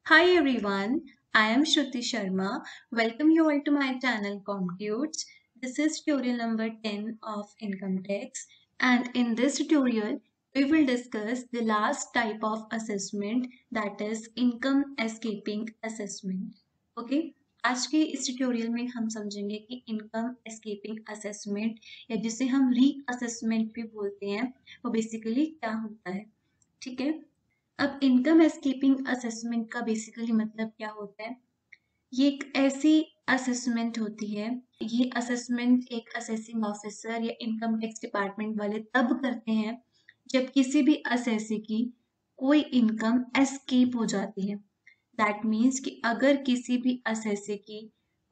Hi everyone, I am Shruti Sharma. Welcome you all to my channel Computes. This is tutorial number 10 of income tax, and in this tutorial we will discuss the last type of assessment, that is income escaping assessment. Okay, आज के इस tutorial में हम समझेंगे कि income escaping assessment या जिसे हम री असेसमेंट भी बोलते हैं वो बेसिकली क्या होता है। ठीक है, अब इनकम एस्केपिंग असेसमेंट का बेसिकली मतलब क्या होता है। ये एक ऐसी असेसमेंट होती है, ये असेसमेंट एक असेसिंग ऑफिसर या इनकम टैक्स डिपार्टमेंट वाले तब करते हैं जब किसी भी असेसी की कोई इनकम एस्केप हो जाती है। दैट मीन्स कि अगर किसी भी असेसी की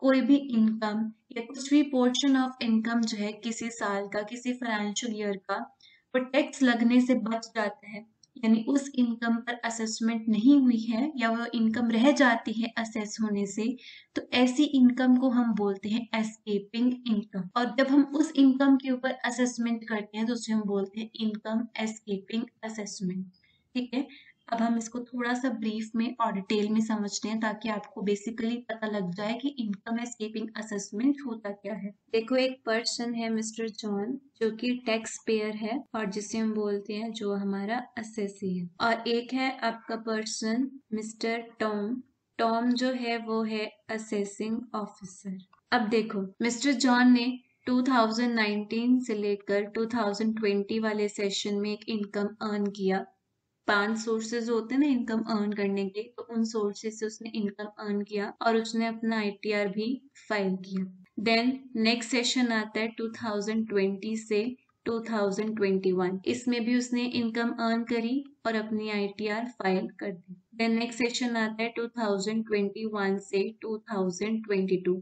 कोई भी इनकम या कुछ भी पोर्शन ऑफ इनकम जो है किसी साल का, किसी फाइनेंशियल ईयर का, वो टैक्स लगने से बच जाता है, यानी उस इनकम पर असेसमेंट नहीं हुई है या वो इनकम रह जाती है असेस होने से, तो ऐसी इनकम को हम बोलते हैं एस्केपिंग इनकम। और जब हम उस इनकम के ऊपर असेसमेंट करते हैं तो उसे हम बोलते हैं इनकम एस्केपिंग असेसमेंट। ठीक है, अब हम इसको थोड़ा सा ब्रीफ में और डिटेल में समझते हैं ताकि आपको बेसिकली पता लग जाए कि इनकम एस्केपिंग असेसमेंट होता क्या है। देखो, एक पर्सन है मिस्टर जॉन जो कि टैक्स पेयर है और जिसे हम बोलते हैं जो हमारा असेसी है, और एक है आपका पर्सन मिस्टर टॉम। टॉम जो है वो है असेसिंग ऑफिसर। अब देखो, मिस्टर जॉन ने 2019 से लेकर 2020 वाले सेशन में एक इनकम अर्न किया। 5 सोर्सेज होते हैं ना इनकम अर्न करने के, तो उन सोर्सेज से उसने इनकम अर्न किया और उसने अपना आईटीआर भी फाइल किया। देन नेक्स्ट सेशन आता है 2020 से 2021, इसमें भी उसने इनकम अर्न करी और अपनी आईटीआर फाइल कर दी। देन नेक्स्ट सेशन आता है 2021 से 2022,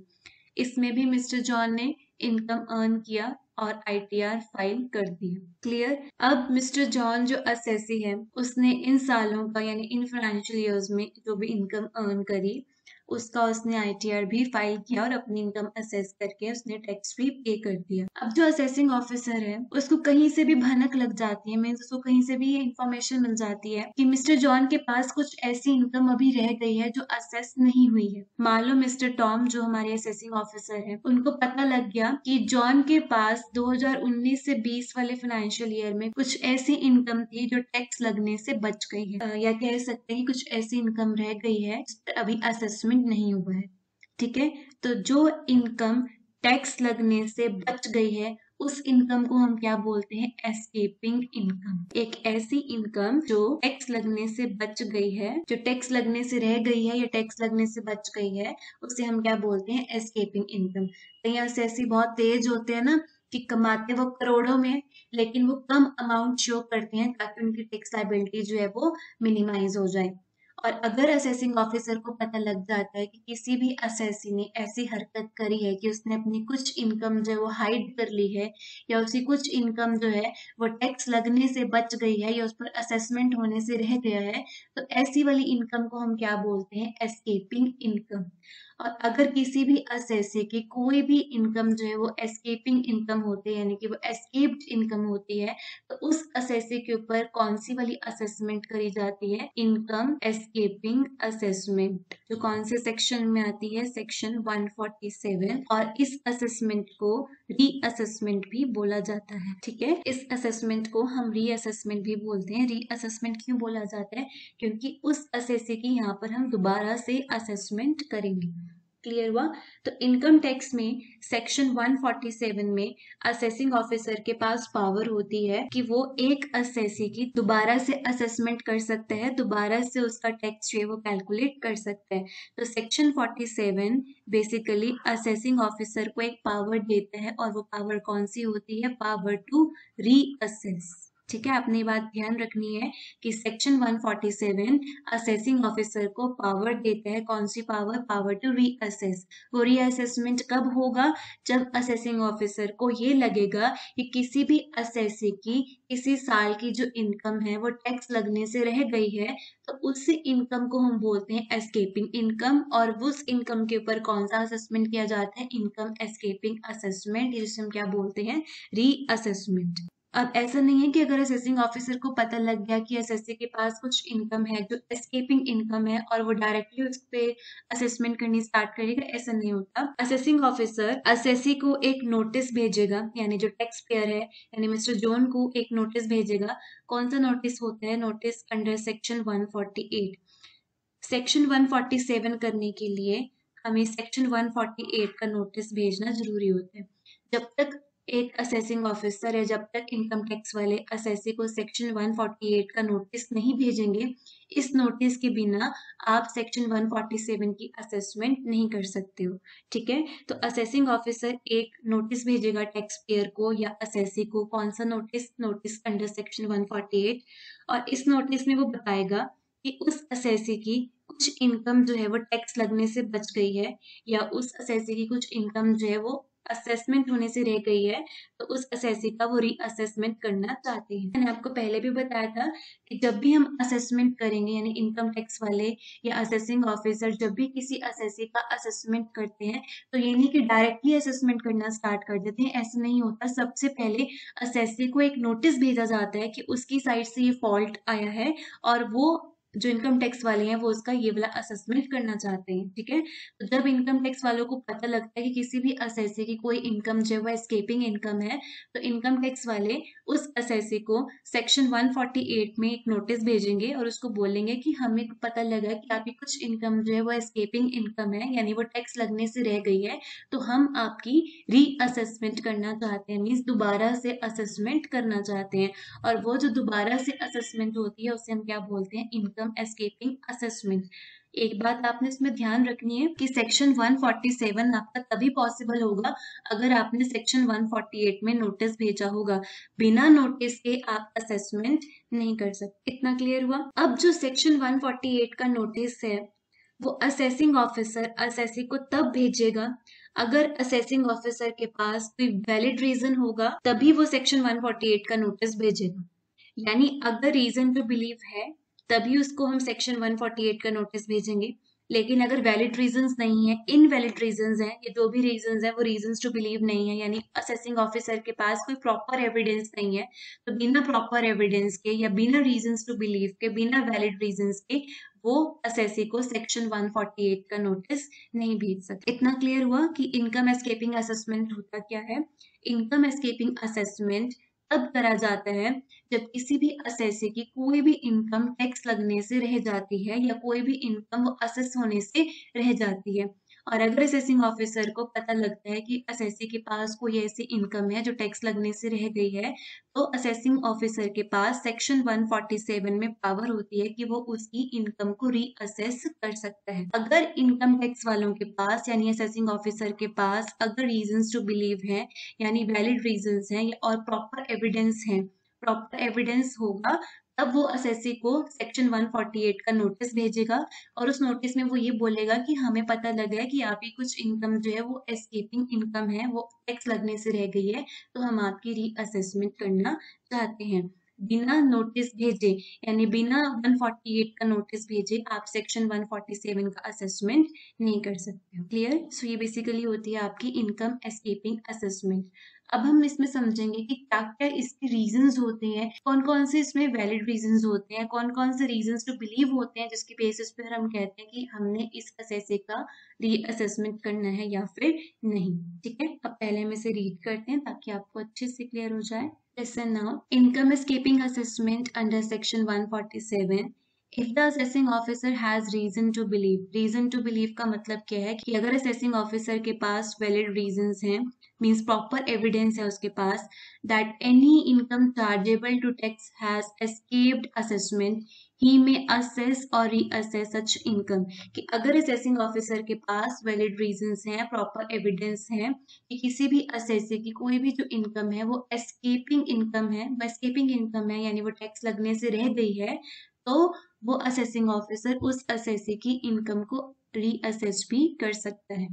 इसमें भी मिस्टर जॉन ने इनकम अर्न किया और आईटीआर फाइल कर दिया। क्लियर। अब मिस्टर जॉन जो असेसी है उसने इन सालों का यानी इन फाइनेंशियल ईयर्स में जो भी इनकम अर्न करी उसका उसने आईटीआर भी फाइल किया और अपनी इनकम असेस करके उसने टैक्स भी पे कर दिया। अब जो असेसिंग ऑफिसर है उसको कहीं से भी भनक लग जाती है, मीन्स उसको कहीं से भी ये इन्फॉर्मेशन मिल जाती है कि मिस्टर जॉन के पास कुछ ऐसी इनकम अभी रह गई है जो असेस नहीं हुई है। मान लो मिस्टर टॉम जो हमारे असेसिंग ऑफिसर है उनको पता लग गया कि जॉन के पास 2019 से 20 वाले फाइनेंशियल ईयर में कुछ ऐसी इनकम थी जो टैक्स लगने से बच गई है, या कह सकते हैं कि कुछ ऐसी इनकम रह गई है जिस पर अभी असेसमेंट नहीं हुआ है। ठीक है, तो जो इनकम टैक्स लगने से बच गई है उस इनकम को हम क्या बोलते हैं? Escaping income. एक ऐसी इनकम जो टैक्स लगने से बच गई है, जो टैक्स लगने से रह गई है या टैक्स लगने से बच गई है, उसे हम क्या बोलते हैं? Escaping income. कहीं ऐसे बहुत तेज होते हैं ना कि कमाते वो करोड़ों में लेकिन वो कम अमाउंट शो करते हैं ताकि उनकी टैक्स लायबिलिटी जो है वो मिनिमाइज हो जाए। और अगर असेसिंग ऑफिसर को पता लग जाता है कि किसी भी असेसी ने ऐसी हरकत करी है कि उसने अपनी कुछ इनकम जो है वो हाइड कर ली है या उसकी कुछ इनकम जो है वो टैक्स लगने से बच गई है या उस पर असेसमेंट होने से रह गया है, तो ऐसी वाली इनकम को हम क्या बोलते हैं? Escaping income. और अगर किसी भी असेसी की कोई भी इनकम जो है वो एस्केपिंग इनकम होती है यानी कि वो एस्केप्ड इनकम होती है, तो उस असेसी के ऊपर कौन सी वाली असेसमेंट करी जाती है? इनकम एस्केपिंग असेसमेंट, जो कौन से सेक्शन में आती है? सेक्शन 147। और इस असेसमेंट को री असेसमेंट भी बोला जाता है। ठीक है, इस असेसमेंट को हम री असेसमेंट भी बोलते हैं। री असेसमेंट क्यों बोला जाता है? क्योंकि उस असेसी की यहाँ पर हम दोबारा से असेसमेंट करेंगे। क्लियर हुआ? तो इनकम टैक्स में सेक्शन 147 में असेसिंग ऑफिसर के पास पावर होती है कि वो एक असेसी की दोबारा से असेसमेंट कर सकता है, दोबारा से उसका टैक्स जो है वो कैलकुलेट कर सकता है। तो सेक्शन 47 बेसिकली असेसिंग ऑफिसर को एक पावर देता है और वो पावर कौन सी होती है? Power to reassess. ठीक है, आपने ये बात ध्यान रखनी है कि सेक्शन 147 असेसिंग ऑफिसर को पावर देता है। कौन सी पावर? Power to reassess. वो रीअसेसमेंट कब होगा? जब असेसिंग ऑफिसर को ये लगेगा कि किसी भी असेसी की किसी साल की जो इनकम है वो टैक्स लगने से रह गई है, तो उस इनकम को हम बोलते हैं एस्केपिंग इनकम। और उस इनकम के ऊपर कौन सा असेसमेंट किया जाता है? इनकम एस्केपिंग असेसमेंट, जिसे हम क्या बोलते हैं? रीअसेसमेंट। अब ऐसा नहीं है कि अगर असेसिंग ऑफिसर को पता लग गया कि एसएससी के पास कुछ इनकम है जो एस्केपिंग इनकम है और वो डायरेक्टली उस पे असेसमेंट करनी स्टार्ट करेगा, ऐसा नहीं होता। असेसिंग ऑफिसर एसएससी को एक नोटिस भेजेगा, यानी जो टैक्स पेयर है यानी मिस्टर जॉन को एक नोटिस भेजेगा। कौन सा नोटिस होता है? Notice under section 148। सेक्शन 147 करने के लिए हमें सेक्शन 148 का नोटिस भेजना जरूरी होता है। जब तक एक असेसिंग ऑफिसर या जब तक इनकम टैक्स वाले असेसी को सेक्शन 148 का नोटिस नहीं भेजेंगे, इस नोटिस के बिना आप सेक्शन 147 की असेसमेंट नहीं कर सकते हो। ठीक है, तो असेसिंग ऑफिसर एक नोटिस भेजेगा टैक्स पेयर को या असेसी को। कौन सा नोटिस? Notice under section 148। और इस नोटिस में वो बताएगा कि उस असेसी की कुछ इनकम जो है वो टैक्स लगने से बच गई है, या उस असेसी की कुछ इनकम जो है वो असेसमेंट होने से रह गई है, तो उस असेसी का वो रीअसेसमेंट करना चाहते हैं। मैंने आपको पहले भी बताया था कि जब भी हम असेसमेंट करेंगे, यानी इनकम टैक्स वाले या असेसिंग ऑफिसर जब भी किसी असेसी का असेसमेंट करते हैं, तो ये नहीं कि डायरेक्टली असेसमेंट करना स्टार्ट कर देते हैं। ऐसा नहीं होता। सबसे पहले असेसी को एक नोटिस भेजा जाता है कि उसकी साइड से ये फॉल्ट आया है और वो जो इनकम टैक्स वाले हैं वो उसका ये वाला असेसमेंट करना चाहते हैं। ठीक है, तो जब इनकम टैक्स वालों को पता लगता है कि किसी भी असेसी की कोई इनकम जो है वो एस्केपिंग इनकम है, तो इनकम टैक्स वाले उस असेसी को सेक्शन 148 में एक नोटिस भेजेंगे और उसको बोलेंगे कि हमें पता लगा कि आपकी कुछ इनकम जो है वो एस्केपिंग इनकम है, यानी वो टैक्स लगने से रह गई है, तो हम आपकी रीअसेसमेंट करना चाहते हैं, मीन्स दोबारा से असेसमेंट करना चाहते हैं। और वो जो दोबारा से असेसमेंट होती है उसे हम क्या बोलते हैं? Income escaping assessment. एक बात आपने इसमें ध्यान रखनी है कि सेक्शन 147 आपका तभी पॉसिबल होगा अगर आपने सेक्शन 148 में नोटिस भेजा होगा। बिना नोटिस के आप असेसमेंट नहीं कर सकते। इतना क्लियर हुआ? अब जो सेक्शन 148 का नोटिस है वो असेसिंग ऑफिसर असेसी को तब भेजेगा अगर असेसिंग ऑफिसर के पास कोई वैलिड रीजन होगा, तभी वो सेक्शन 148 का नोटिस भेजेगा। यानी अगर रीजन टू बिलीव है तभी उसको हम सेक्शन 148 का नोटिस भेजेंगे। लेकिन अगर वैलिड रीजंस नहीं है, इनवैलिड रीजंस हैं, ये जो भी रीजंस हैं वो रीजंस टू बिलीव नहीं है, यानी असेसिंग ऑफिसर के पास कोई प्रॉपर एविडेंस नहीं है, तो बिना प्रॉपर एविडेंस के या बिना रीजंस टू बिलीव के, बिना वैलिड रीजंस के वो असेसी को सेक्शन 148 का नोटिस नहीं भेज सकते। इतना क्लियर हुआ कि इनकम एस्केपिंग असेसमेंट होता क्या है? इनकम एस्केपिंग असेसमेंट तब करा जाता है जब किसी भी असेसी की कोई भी इनकम टैक्स लगने से रह जाती है या कोई भी इनकम वो असेस होने से रह जाती है। और अगर असेसिंग ऑफिसर को पता लगता है कि असेसी के पास कोई ऐसी इनकम है जो टैक्स लगने से रह गई है, तो असेसिंग ऑफिसर के पास सेक्शन 147 में पावर होती है कि वो उसकी इनकम को रीअसेस कर सकता है। अगर इनकम टैक्स वालों के पास यानी असेसिंग ऑफिसर के पास अगर रीजंस टू बिलीव है, यानी वैलिड रीजंस हैं और प्रॉपर एविडेंस है, प्रॉपर एविडेंस होगा, तब वो असेसी को सेक्शन 148 का नोटिस भेजेगा और उस नोटिस में वो ये बोलेगा कि हमें पता लगा है कि आपकी कुछ इनकम जो है वो एस्केपिंग इनकम है, वो टैक्स लगने से रह गई है, तो हम आपकी रीअसेसमेंट करना चाहते हैं। बिना नोटिस भेजे यानी बिना 148 का नोटिस भेजे आप सेक्शन 147 का असेसमेंट नहीं कर सकते हो। क्लियर? सो ये बेसिकली होती है आपकी इनकम एस्केपिंग असेसमेंट। अब हम इसमें समझेंगे कि क्या क्या इसके रीजंस होते हैं, कौन कौन से इसमें वैलिड रीजंस होते हैं, कौन कौन से रीजंस टू बिलीव होते हैं जिसकी बेसिस पर हम कहते हैं कि हमने इस असेसे का रीअसेसमेंट करना है या फिर नहीं। ठीक है, अब पहले हम इसे रीड करते हैं ताकि आपको अच्छे से क्लियर हो जाए। Listen now. Income escaping assessment under section 147. If the assessing officer has reason to believe का मतलब क्या है कि अगर assessing officer के पास valid reasons हैं, means proper evidence है उसके पास, that any income chargeable to tax has escaped assessment, he may assess or reassess such income. कि अगर assessing officer के पास valid reasons हैं, proper evidence हैं कि किसी भी असेसी की कोई भी जो इनकम है वो एस्केपिंग इनकम है, वो एस्केपिंग इनकम है यानी वो टैक्स लगने से रह गई है, तो वो असेसिंग ऑफिसर उस असेसी की इनकम को रीअसेस भी कर सकता है।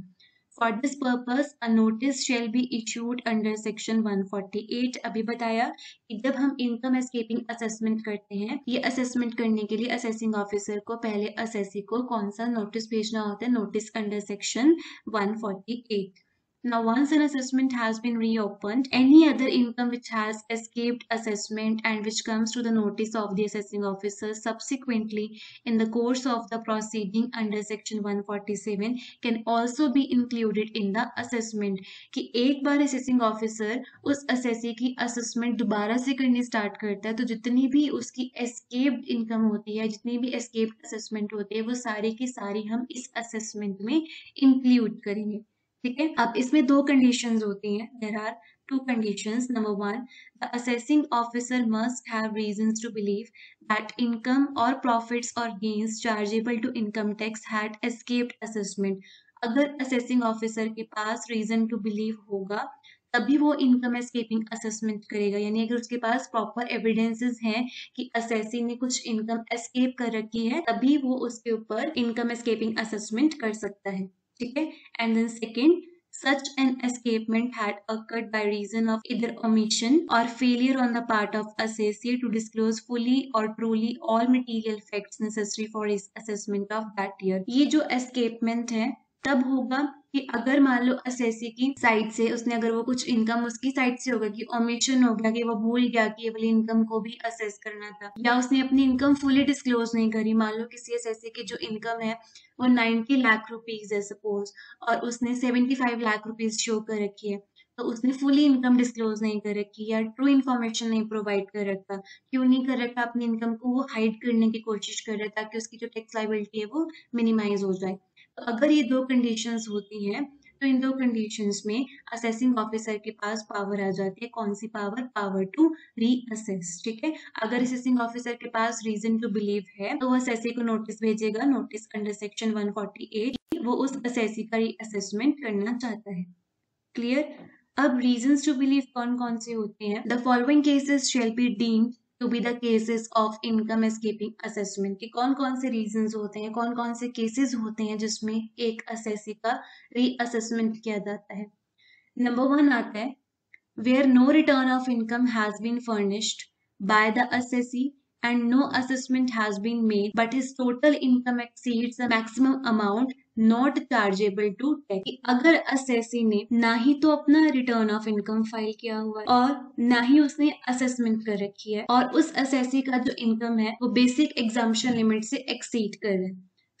For this purpose a notice shall be issued under section 148। अभी बताया कि जब हम इनकम एस्केपिंग असेसमेंट करते हैं, ये असेसमेंट करने के लिए असेसिंग ऑफिसर को पहले असेसी को कौन सा नोटिस भेजना होता है? Notice under section 148। Now, once an assessment has been reopened, any other income which has escaped assessment and which comes to the notice of the assessing officer subsequently in the course of the proceeding under section 147 can also be included in the assessment. कि एक बार assessing officer उस assessee की assessment दोबारा से करनी start करता है तो जितनी भी उसकी escaped income होती है, जितनी भी escaped assessment होती है, वो सारी की सारी हम इस assessment में include करेंगे. ठीक है. अब इसमें दो कंडीशंस होती हैं. There are two conditions. Number one, the assessing officer must have reasons to believe that income or profits or gains chargeable to income tax had escaped assessment. अगर assessing officer के पास reason to believe होगा तभी वो income escaping assessment करेगा. यानी अगर उसके पास proper evidences हैं कि असेसी ने कुछ इनकम एस्केप कर रखी है तभी वो उसके ऊपर इनकम एस्केपिंग असेसमेंट कर सकता है. ठीक है. And then second, such an escapement had occurred by reason of either omission or failure on the part of assessee to disclose fully or truly all material facts necessary for his assessment of that year. ये जो escapement है तब होगा कि अगर मान लो assessee की side से उसने अगर वो कुछ इनकम उसकी साइड से होगा कि ओमिशन हो गया कि वो भूल गया कि ये वाली इनकम को भी असेस करना था या उसने अपनी इनकम फुली डिस्क्लोज नहीं करी. मान लो किसी असेसी की जो इनकम है वो 90 लाख रुपीज है सपोज और उसने 75 लाख रुपीज शो कर रखी है तो उसने फुली इनकम डिस्क्लोज नहीं कर रखी या ट्रू इन्फॉर्मेशन नहीं प्रोवाइड कर रखा. क्यों नहीं कर रखा? अपनी इनकम को वो हाइड करने की कोशिश कर रहा है ताकि उसकी जो टैक्स लायबिलिटी है वो मिनिमाइज हो जाए. तो अगर ये दो कंडीशंस होती हैं तो इन दो कंडीशंस में असेसिंग ऑफिसर के पास पावर आ जाती है. कौन सी पावर? Power to reassess. ठीक है. अगर असेसिंग ऑफिसर के पास रीजन टू बिलीव है तो वो असेसी को नोटिस भेजेगा. नोटिस अंडर सेक्शन 148 वो उस असेसी का रीअसेसमेंट करना चाहता है. क्लियर. अब रीजंस टू बिलीव कौन कौन से होते हैं? The following cases shall be deemed to be the cases of income escaping assessment. कि कौन कौन से रीजंस होते हैं, कौन कौन से केसेस होते हैं जिसमें एक असेसी का रीअसेसमेंट किया जाता है. नंबर वन आता है where no return of income has been furnished by the assessee and no assessment has been made but his total income exceeds the maximum amount not chargeable to tax. अगर assessee ने ना ही तो अपना return of income file किया हुआ है और ना ही उसने असेसमेंट कर रखी है और उस असेसी का जो इनकम है वो बेसिक एग्जाम्पशन लिमिट से एक्सीड कर रहा है.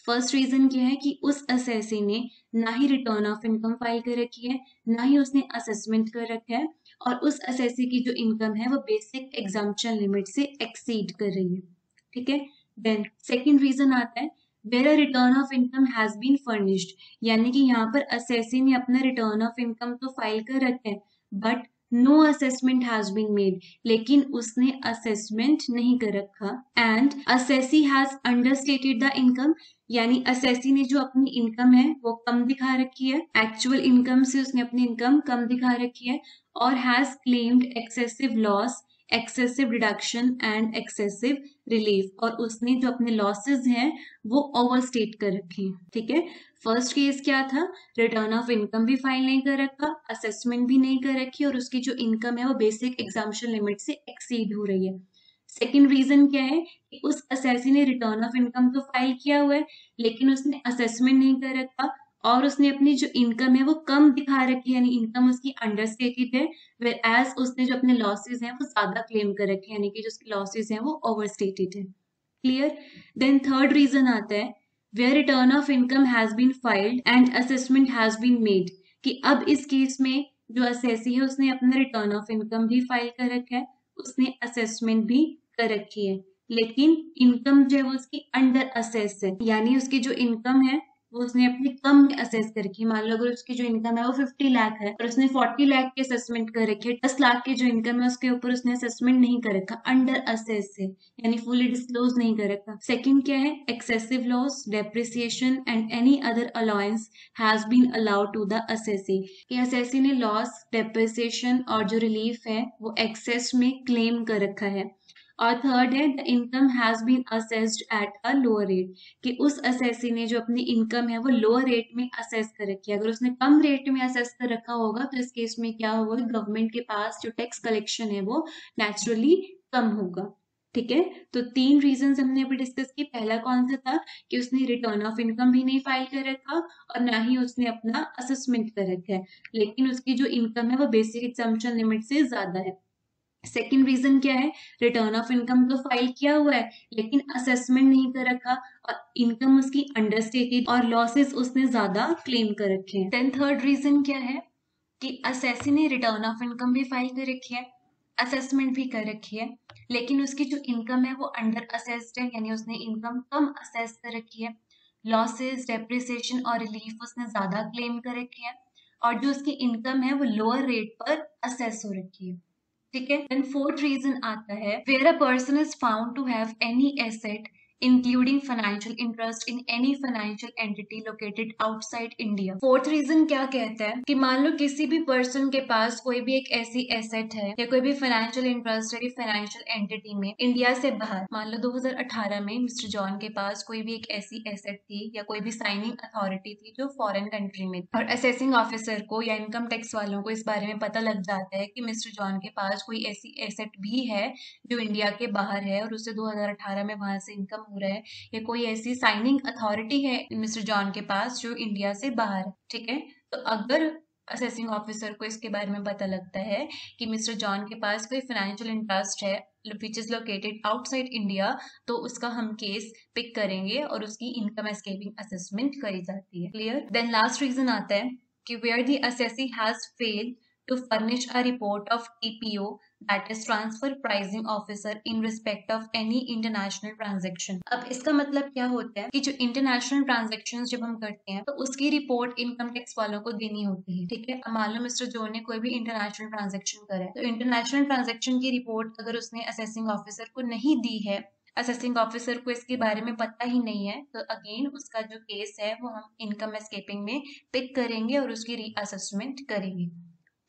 फर्स्ट रीजन क्या है कि उस असेसी ने ना ही रिटर्न ऑफ इनकम फाइल कर रखी है ना ही उसने असेसमेंट कर रखा है और उस असेसी की जो इनकम है वो बेसिक एग्जाम्पशन लिमिट से एक्सीड कर रही है. ठीक है. देन सेकंड रीजन आता है where a return of income has been furnished. यानी कि यहाँ पर असेसी ने अपना रिटर्न ऑफ इनकम तो फाइल कर रखा है but no assessment has been made. लेकिन उसने असेसमेंट नहीं कर रखा. And assessee has understated the income. यानी असेसी ने जो अपनी इनकम है वो कम दिखा रखी है. एक्चुअल इनकम से उसने अपनी इनकम कम दिखा रखी है और has claimed excessive loss, excessive deduction and excessive relief. और उसने जो अपने लॉसेस हैं वो ओवरस्टेट कर रखे हैं. ठीक है. फर्स्ट केस क्या था? रिटर्न ऑफ इनकम भी फाइल नहीं कर रखा, असेसमेंट भी नहीं कर रखी और उसकी जो इनकम है वो बेसिक एग्जाम्पशन लिमिट से एक्सीड हो रही है. सेकेंड रीजन क्या है कि उस असेसी ने रिटर्न ऑफ इनकम तो फाइल किया हुआ है लेकिन उसने असेसमेंट नहीं कर रखा और उसने अपनी जो इनकम है वो कम दिखा रखी है. यानी इनकम उसकी अंडरस्टेटेड है वेयर एज उसने जो अपने लॉसेस हैं वो ज्यादा क्लेम कर रखे हैं. यानी कि जो उसके लॉसेस हैं वो ओवरस्टेटेड है. क्लियर. देन थर्ड रीजन आता है where return of income has been filed and assessment has been made. कि अब इस केस में जो असेसी है उसने अपना रिटर्न ऑफ इनकम भी फाइल कर रखा है, उसने असेसमेंट भी कर रखी है लेकिन इनकम जो है वो उसकी अंडर असेस है. यानी उसकी जो इनकम है वो उसने अपनी कम में असेस कर रखी है. मान लो अगर उसकी जो इनकम है वो 50 लाख है और उसने 40 लाख की असेसमेंट कर रखी है. 10 लाख की जो इनकम है उसके ऊपर उसने असेसमेंट नहीं कर रखा, अंडर असेस है यानी फुली डिस्क्लोज नहीं कर रखा. सेकंड क्या है? Excessive loss, depreciation and any other allowance has been allowed to the assessee. कि असेसी ने लॉस, डेप्रिसिएशन और जो रिलीफ है वो एक्सेस में क्लेम कर रखा है. और थर्ड है the income has been assessed at a lower rate. कि उस असेसी ने जो अपनी इनकम है वो लोअर रेट में असेस कर रखी है. अगर उसने कम रेट में असेस कर रखा होगा तो इस केस में क्या होगा? गवर्नमेंट के पास जो टैक्स कलेक्शन है वो नेचुरली कम होगा. ठीक है, तो 3 रीजंस हमने अभी डिस्कस की। पहला कौन सा था कि उसने रिटर्न ऑफ इनकम भी नहीं फाइल कर रखा और ना ही उसने अपना असेसमेंट कर रखा है, लेकिन उसकी जो इनकम है वो बेसिक एग्जम्पशन लिमिट से ज्यादा है। सेकंड रीजन क्या है, रिटर्न ऑफ इनकम तो फाइल किया हुआ है लेकिन असेसमेंट नहीं कर रखा और इनकम उसकी अंडरस्टेटेड और लॉसेस उसने ज्यादा क्लेम कर रखे हैं। देन थर्ड रीजन क्या है कि असेसी ने रिटर्न ऑफ इनकम भी फाइल कर रखी है, असेसमेंट भी कर रखी है, लेकिन उसकी जो इनकम है वो अंडर असेस्ड है, यानी उसने इनकम कम असेस कर रखी है, लॉसेस डेप्रिसिएशन और रिलीफ उसने ज्यादा क्लेम कर रखी है, और जो उसकी इनकम है वो लोअर रेट पर असेस हो रखी है। ठीक है, देन फोर्थ रीजन आता है where a person is found to have any asset including financial interest in any financial entity located outside India. Fourth reason क्या कहता है कि मान लो किसी भी पर्सन के पास कोई भी एक ऐसी एसेट है या कोई भी फाइनेंशियल इंटरेस्ट है फाइनेंशियल एंटिटी में इंडिया से बाहर। मान लो 2018 में मिस्टर जॉन के पास कोई भी एक ऐसी एसेट थी या कोई भी साइनिंग अथॉरिटी थी जो फॉरेन कंट्री में, और असेसिंग ऑफिसर को या इनकम टैक्स वालों को इस बारे में पता लग जाता है कि मिस्टर जॉन के पास कोई ऐसी एसेट भी है जो इंडिया के बाहर है और उसे 2018 में वहां से इनकम हो रहा है, या कोई ऐसी साइनिंग अथॉरिटी है मिस्टर जॉन के पास जो इंडिया से बाहर है। ठीक है, तो अगर असेसिंग ऑफिसर को इसके बारे में पता लगता है कि मिस्टर जॉन के पास कोई फाइनेंशियल इंटरेस्ट है which is located outside India, तो उसका हम केस पिक करेंगे और उसकी इनकम एस्केपिंग असेसमेंट करी जाती है। क्लियर। देन लास्ट रीजन आता है कि where the assessee has failed to furnish a report of TPO, that is transfer pricing officer, in respect of any international transaction। अब इसका मतलब क्या होता है कि जो इंटरनेशनल ट्रांजेक्शन जब हम करते हैं तो उसकी रिपोर्ट इनकम टैक्स वालों को देनी होती है। ठीक है, अब मान लो मिस्टर जो ने कोई भी इंटरनेशनल ट्रांजेक्शन करा है तो इंटरनेशनल ट्रांजेक्शन की रिपोर्ट अगर उसने असेसिंग ऑफिसर को नहीं दी है, असेसिंग ऑफिसर को इसके बारे में पता ही नहीं है, तो अगेन उसका जो केस है वो हम इनकम एस्केपिंग में पिक करेंगे और उसकी रीअसेसमेंट करेंगे।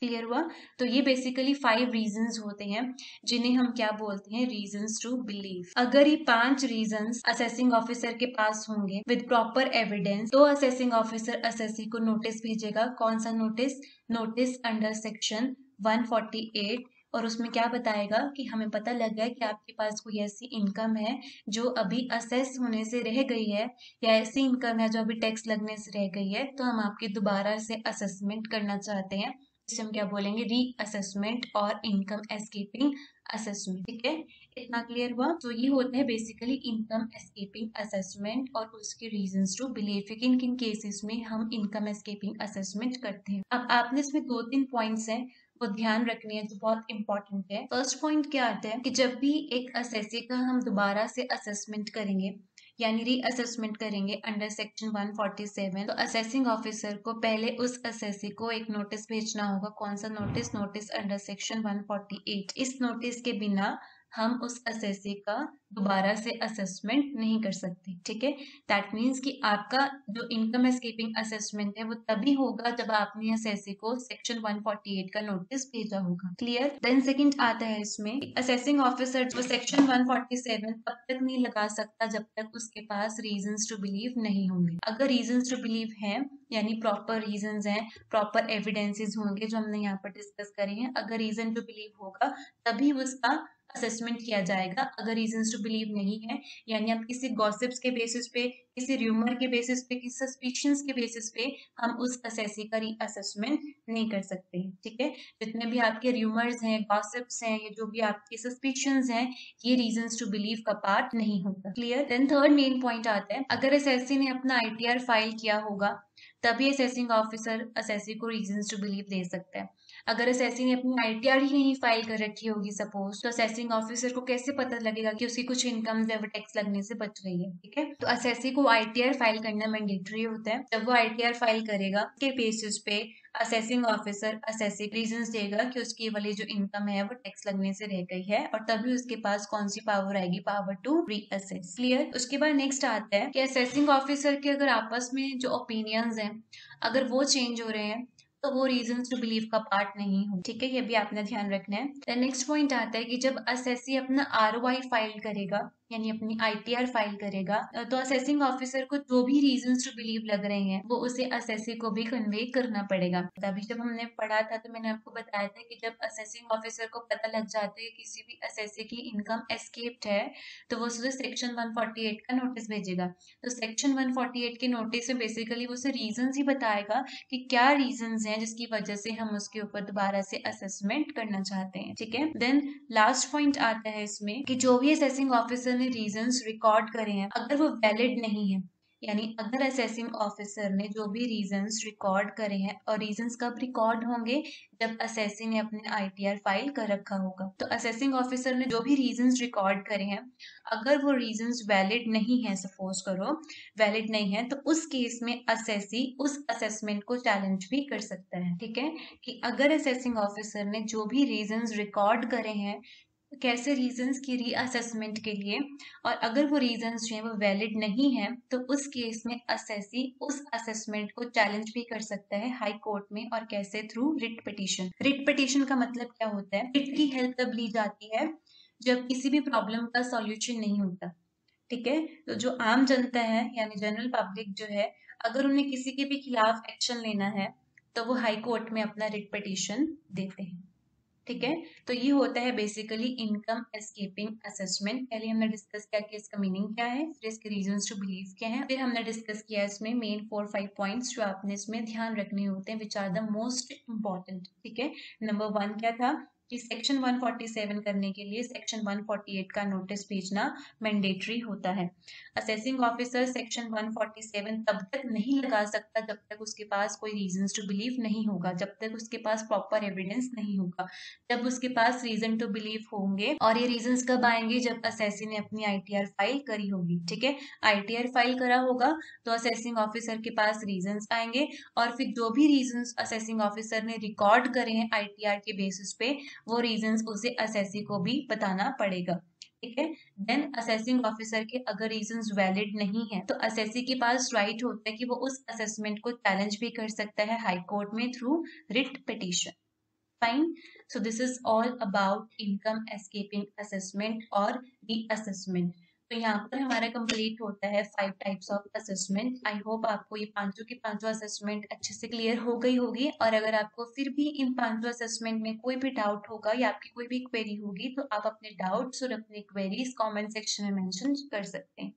क्लियर हुआ। तो ये बेसिकली 5 रीजंस होते हैं जिन्हें हम क्या बोलते हैं, रीजंस टू बिलीव। अगर ये 5 रीजंस असेसिंग ऑफिसर के पास होंगे विद प्रॉपर एविडेंस, तो असेसिंग ऑफिसर असेसी को नोटिस भेजेगा। कौन सा नोटिस? नोटिस अंडर सेक्शन 148, और उसमें क्या बताएगा कि हमें पता लग गया कि आपके पास कोई ऐसी इनकम है जो अभी असेस होने से रह गई है, या ऐसी इनकम है जो अभी टैक्स लगने से रह गई है, तो हम आपकी दोबारा से असेसमेंट करना चाहते हैं। इसे हम क्या बोलेंगे, रीअसेसमेंट और इनकम एस्केपिंग असेसमेंट। ठीक है, इतना क्लियर हुआ। तो ये होता है बेसिकली इनकम एस्केपिंग असेसमेंट और उसके रीजंस टू बिलीव, किन किन केसेस में हम इनकम एस्केपिंग असेसमेंट करते हैं। अब आपने इसमें 2-3 पॉइंट्स हैं वो ध्यान रखनी है जो बहुत इंपॉर्टेंट है। फर्स्ट पॉइंट क्या आता है कि जब भी एक असेसी का हम दोबारा से असेसमेंट करेंगे यानी रीअसेसमेंट करेंगे अंडर सेक्शन 147, तो असेसिंग ऑफिसर को पहले उस असेसी को एक नोटिस भेजना होगा। कौन सा नोटिस? Notice under section 148। इस नोटिस के बिना हम उस असेसी का दोबारा से असेसमेंट नहीं कर सकते। ठीक है, दैट मीन्स कि आपका जो इनकम एस्केपिंग असेसमेंट है वो तभी होगा जब आपने असेसी को सेक्शन 148 का नोटिस भेजा होगा। क्लियर। देन सेकंड आता है इसमें असेसिंग ऑफिसर जो सेक्शन 147 तब तक नहीं लगा सकता जब तक उसके पास रीजंस टू बिलीव नहीं होंगे। अगर रीजंस टू बिलीव हैं यानी प्रॉपर रीजंस हैं, प्रॉपर एविडेंसेस होंगे जो हमने यहाँ पर डिस्कस करे हैं, अगर रीजन टू बिलीव होगा तभी उसका असेसमेंट किया जाएगा। अगर रीजंस टू बिलीव नहीं है यानी आप किसी गॉसिप्स के बेसिस पे, किसी र्यूमर के बेसिस पे, किसी सस्पिशंस के बेसिस पे हम उस असेसी का रीअसेसमेंट नहीं कर सकते। ठीक है, जितने भी आपके र्यूमर्स हैं, गॉसिप्स हैं, ये जो भी आपके सस्पिशंस हैं, ये रीजंस टू बिलीव का पार्ट नहीं होता। Clear. Then third main point आता है अगर असेसी ने अपना आईटीआर फाइल किया होगा तभी असेसिंग ऑफिसर असेसी को रीजंस टू बिलीव दे सकता है। अगर असेसी ने अपनी आईटीआर ही नहीं फाइल कर रखी होगी सपोज, तो असेसिंग ऑफिसर को कैसे पता लगेगा कि उसकी कुछ इनकम जो है टैक्स लगने से बच गई है। ठीक है, तो असेसी को आईटीआर फाइल करना मैंडेटरी होता है। जब वो आईटीआर फाइल करेगा उसके बेसिस पे असेसिंग ऑफिसर असेसी रीजंस देगा कि उसकी वाली जो इनकम है वो टैक्स लगने से रह गई है, और तभी उसके पास कौन सी पावर आएगी, पावर टू रीअसेस। क्लियर। उसके बाद नेक्स्ट आता है कि असेसिंग ऑफिसर के अगर आपस में जो ओपिनियंस हैं अगर वो चेंज हो रहे हैं तो वो रीजंस टू बिलीव का पार्ट नहीं हो। ठीक है, ये भी आपने ध्यान रखना है। नेक्स्ट पॉइंट आता है कि जब असेसी अपना आरओआई फाइल करेगा यानी अपनी ITR फाइल करेगा, तो असेसिंग ऑफिसर को जो भी रीजंस टू बिलीव लग रहे हैं वो उसे असेसी को भी कन्वे करना पड़ेगा। अभी जब हमने पढ़ा था तो मैंने आपको बताया था कि जब असेसिंग ऑफिसर को पता लग जाता है कि किसी भी असेसी की इनकम एस्केप्ड है तो वो उसे सेक्शन 148 का नोटिस भेजेगा। तो सेक्शन 148 के नोटिस में बेसिकली वो उसे रीजंस ही बताएगा कि क्या रीजंस हैं जिसकी वजह से हम उसके ऊपर दोबारा से असेसमेंट करना चाहते हैं। ठीक है, देन लास्ट पॉइंट आता है इसमें कि जो भी असेसिंग ऑफिसर ने रीजंस रिकॉर्ड करे हैं अगर वो वैलिड नहीं है, यानी अगर असेसिंग ऑफिसर ने जो भी रीजंस रिकॉर्ड करे हैं, और रीजंस कब रिकॉर्ड होंगे, जब असेसी ने अपने ITR फाइल कर रखा होगा। तो असेसिंग ऑफिसर ने जो भी रीजंस रिकॉर्ड करे हैं अगर वो रीजंस वैलिड नहीं है, सपोज करो वैलिड नहीं है, तो उस केस में असेसी उस असेसमेंट को चैलेंज भी कर सकता है। ठीक है, कि अगर असेसिंग ऑफिसर ने जो भी रीजंस रिकॉर्ड करे हैं, कैसे रीजंस की रीअसेसमेंट के लिए, और अगर वो रीजंस जो है वो वैलिड नहीं है, तो उस केस में असेसी उस असेसमेंट को चैलेंज भी कर सकता है हाई कोर्ट में। और कैसे? Through writ petition. Writ petition का मतलब क्या होता है? रिट की हेल्प तब ली जाती है जब किसी भी प्रॉब्लम का सॉल्यूशन नहीं होता। ठीक है, तो जो आम जनता है यानी जनरल पब्लिक जो है, अगर उन्हें किसी के भी खिलाफ एक्शन लेना है तो वो हाई कोर्ट में अपना रिट पिटीशन देते हैं। ठीक है, तो ये होता है बेसिकली इनकम एस्केपिंग असेसमेंट। पहले हमने डिस्कस किया कि इसका मीनिंग क्या है, फिर इसके रीजंस टू बिलीव क्या है, फिर हमने डिस्कस किया इसमें मेन 4-5 पॉइंट्स जो आपने इसमें ध्यान रखने होते हैं, which are the most important. ठीक है, नंबर 1 क्या था कि सेक्शन 147 करने के लिए सेक्शन 148 का नोटिस भेजना मैंडेटरी होता है। असेसिंग ऑफिसर सेक्शन 147 तब तक नहीं लगा सकता जब तक उसके पास कोई रीजंस टू बिलीव नहीं होगा, जब तक उसके पास प्रॉपर एविडेंस नहीं होगा। जब उसके पास रीजन टू बिलीव होंगे, और ये रीजंस कब आएंगे, जब असेसी ने अपनी ITR फाइल करी होगी। ठीक है, ITR फाइल करा होगा तो असेसिंग ऑफिसर के पास रीजंस आएंगे, और फिर जो भी रीजंस असेसिंग ऑफिसर ने रिकॉर्ड करे हैं ITR के बेसिस पे, वो रीजंस उसे असेसी को भी बताना पड़ेगा। ठीक है, देन असेसिंग ऑफिसर के अगर रीजंस वैलिड नहीं है तो असेसी के पास राइट होता है कि वो उस असेसमेंट को चैलेंज भी कर सकता है हाई कोर्ट में through writ petition. Fine. So this is all about income escaping assessment और reassessment. तो यहाँ पर हमारा कंप्लीट होता है 5 types of assessment. I hope आपको ये पांचों की पांचों असेसमेंट अच्छे से क्लियर हो गई होगी, और अगर आपको फिर भी इन पांचों असेसमेंट में कोई भी डाउट होगा या आपकी कोई भी क्वेरी होगी तो आप अपने डाउट्स और अपनी क्वेरीज कमेंट सेक्शन में मेंशन कर सकते हैं।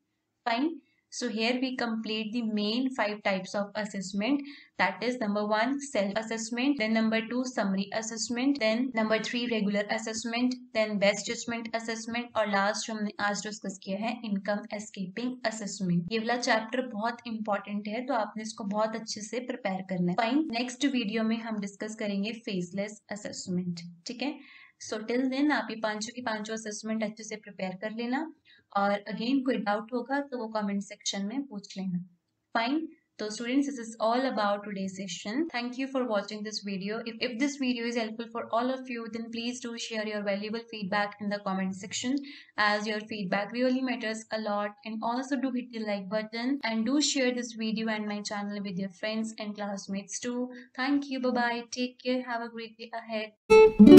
Fine, so here we complete the main 5 types of assessment, that is number 1 self assessment, then number 2 summary assessment, then number 3 regular assessment, then best judgment assessment, और last हमने आज discuss किया है income escaping assessment. ये वाला chapter बहुत important है तो आपने इसको बहुत अच्छे से प्रिपेयर करना है। फाइन, नेक्स्ट वीडियो में हम डिस्कस करेंगे फेसलेस असेसमेंट। ठीक है, सो टिल देन आप ये पांचों की पांचों असेसमेंट अच्छे से प्रिपेयर कर लेना, और अगेन कोई डाउट होगा तो वो कमेंट सेक्शन में पूछ लेना। Fine, so students, this is all about today's session. Thank you for watching this video. If this video is helpful for all of you, then please do share your valuable feedback in the comment section, as your feedback really matters a lot. And also do hit the like button, and do share this video and my channel with your friends and classmates too. Thank you, bye bye, take care, have a great day ahead.